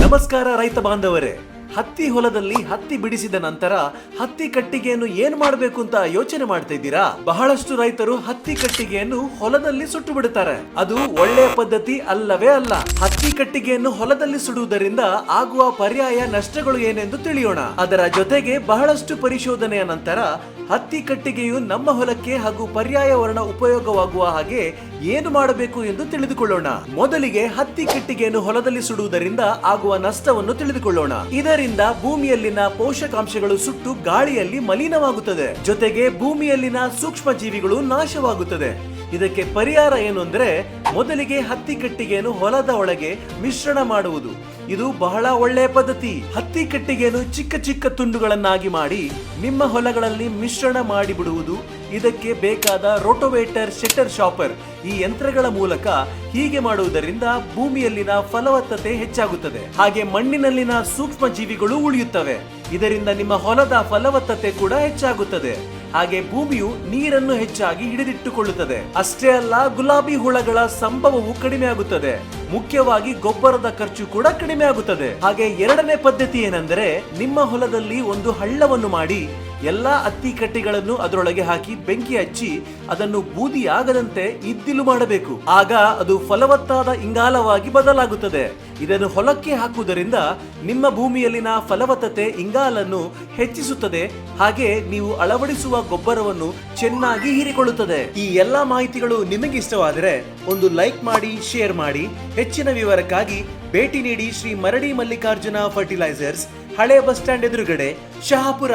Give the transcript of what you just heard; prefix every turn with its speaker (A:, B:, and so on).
A: ನಮಸ್ಕಾರ ರೈತ ಬಾಂಧವರೇ. ಹತ್ತಿ ಹೊಲದಲ್ಲಿ ಹತ್ತಿ ಬಿಡಿಸಿದ ನಂತರ ಹತ್ತಿ ಕಟ್ಟಿಗೆಯನ್ನು ಏನ್ ಮಾಡಬೇಕು ಅಂತ ಯೋಚನೆ ಮಾಡ್ತಾ ಇದ್ದೀರಾ? ಬಹಳಷ್ಟು ರೈತರು ಹತ್ತಿ ಕಟ್ಟಿಗೆಯನ್ನು ಹೊಲದಲ್ಲಿ ಸುಟ್ಟು ಬಿಡುತ್ತಾರೆ. ಅದು ಒಳ್ಳೆಯ ಪದ್ಧತಿ ಅಲ್ಲವೇ ಅಲ್ಲ. ಹತ್ತಿ ಕಟ್ಟಿಗೆಯನ್ನು ಹೊಲದಲ್ಲಿ ಸುಡುವುದರಿಂದ ಆಗುವ ಪರ್ಯಾಯ ನಷ್ಟಗಳು ಏನೆಂದು ತಿಳಿಯೋಣ. ಅದರ ಜೊತೆಗೆ ಬಹಳಷ್ಟು ಪರಿಶೋಧನೆಯ ನಂತರ ಹತ್ತಿ ಕಟ್ಟಿಗೆಯು ನಮ್ಮ ಹೊಲಕ್ಕೆ ಹಾಗೂ ಪರ್ಯಾಯ ವರ್ಣ ಉಪಯೋಗವಾಗುವ ಹಾಗೆ ಏನು ಮಾಡಬೇಕು ಎಂದು ತಿಳಿದುಕೊಳ್ಳೋಣ. ಮೊದಲಿಗೆ ಹತ್ತಿ ಕಟ್ಟಿಗೆಯನ್ನು ಹೊಲದಲ್ಲಿ ಸುಡುವುದರಿಂದ ಆಗುವ ನಷ್ಟವನ್ನು ತಿಳಿದುಕೊಳ್ಳೋಣ. ಇದರಿಂದ ಭೂಮಿಯಲ್ಲಿನ ಪೋಷಕಾಂಶಗಳು ಸುಟ್ಟು ಗಾಳಿಯಲ್ಲಿ ಮಲಿನವಾಗುತ್ತದೆ. ಜೊತೆಗೆ ಭೂಮಿಯಲ್ಲಿನ ಸೂಕ್ಷ್ಮ ಜೀವಿಗಳು ನಾಶವಾಗುತ್ತದೆ. ಇದಕ್ಕೆ ಪರಿಹಾರ ಏನು ಅಂದ್ರೆ, ಮೊದಲಿಗೆ ಹತ್ತಿ ಕಟ್ಟಿಗೆಯನ್ನು ಹೊಲದ ಒಳಗೆ ಮಿಶ್ರಣ ಮಾಡುವುದು. ಇದು ಬಹಳ ಒಳ್ಳೆಯ ಪದ್ಧತಿ. ಹತ್ತಿ ಕಟ್ಟಿಗೆಯನ್ನು ಚಿಕ್ಕ ಚಿಕ್ಕ ತುಂಡುಗಳನ್ನಾಗಿ ಮಾಡಿ ನಿಮ್ಮ ಹೊಲಗಳಲ್ಲಿ ಮಿಶ್ರಣ ಮಾಡಿ ಬಿಡುವುದು. ಇದಕ್ಕೆ ಬೇಕಾದ ರೋಟೋವೇಟರ್, ಶೆಟರ್ ಶಾಪರ್ ಈ ಯಂತ್ರಗಳ ಮೂಲಕ ಹೀಗೆ ಮಾಡುವುದರಿಂದ ಭೂಮಿಯಲ್ಲಿನ ಫಲವತ್ತತೆ ಹೆಚ್ಚಾಗುತ್ತದೆ. ಹಾಗೆ ಮಣ್ಣಿನಲ್ಲಿನ ಸೂಕ್ಷ್ಮ ಜೀವಿಗಳು ಉಳಿಯುತ್ತವೆ. ಇದರಿಂದ ನಿಮ್ಮ ಹೊಲದ ಫಲವತ್ತತೆ ಕೂಡ ಹೆಚ್ಚಾಗುತ್ತದೆ. ಹಾಗೆ ಭೂಮಿಯು ನೀರನ್ನು ಹೆಚ್ಚಾಗಿ ಹಿಡಿದಿಟ್ಟುಕೊಳ್ಳುತ್ತದೆ. ಅಷ್ಟೇ ಅಲ್ಲ, ಗುಲಾಬಿ ಹುಳಗಳ ಸಂಭವವು ಕಡಿಮೆ ಆಗುತ್ತದೆ. ಮುಖ್ಯವಾಗಿ ಗೊಬ್ಬರದ ಖರ್ಚು ಕೂಡ ಕಡಿಮೆ ಆಗುತ್ತದೆ. ಹಾಗೆ ಎರಡನೇ ಪದ್ಧತಿ ಏನೆಂದರೆ, ನಿಮ್ಮ ಹೊಲದಲ್ಲಿ ಒಂದು ಹಳ್ಳವನ್ನು ಮಾಡಿ ಎಲ್ಲಾ ಹತ್ತಿ ಕಟ್ಟಿಗಳನ್ನು ಅದರೊಳಗೆ ಹಾಕಿ ಬೆಂಕಿ ಹಚ್ಚಿ ಅದನ್ನು ಬೂದಿಯಾಗದಂತೆ ಇದ್ದಿಲು ಮಾಡಬೇಕು. ಆಗ ಅದು ಫಲವತ್ತಾದ ಇಂಗಾಲವಾಗಿ ಬದಲಾಗುತ್ತದೆ. ಇದನ್ನು ಹೊಲಕ್ಕೆ ಹಾಕುವುದರಿಂದ ನಿಮ್ಮ ಭೂಮಿಯಲ್ಲಿನ ಫಲವತ್ತತೆ ಇಂಗಾಲನ್ನು ಹೆಚ್ಚಿಸುತ್ತದೆ. ಹಾಗೆ ನೀವು ಅಳವಡಿಸುವ ಗೊಬ್ಬರವನ್ನು ಚೆನ್ನಾಗಿ ಹೀರಿಕೊಳ್ಳುತ್ತದೆ. ಈ ಎಲ್ಲಾ ಮಾಹಿತಿಗಳು ನಿಮಗೆ ಇಷ್ಟವಾದರೆ ಒಂದು ಲೈಕ್ ಮಾಡಿ, ಶೇರ್ ಮಾಡಿ. ಹೆಚ್ಚಿನ ವಿವರಕ್ಕಾಗಿ ಭೇಟಿ ನೀಡಿ ಶ್ರೀ ಮರಡಿ ಮಲ್ಲಿಕಾರ್ಜುನ ಫರ್ಟಿಲೈಸರ್ಸ್, ಹಳೆ ಬಸ್ ಸ್ಟ್ಯಾಂಡ್ ಎದುರುಗಡೆ, ಶಹಾಪುರ.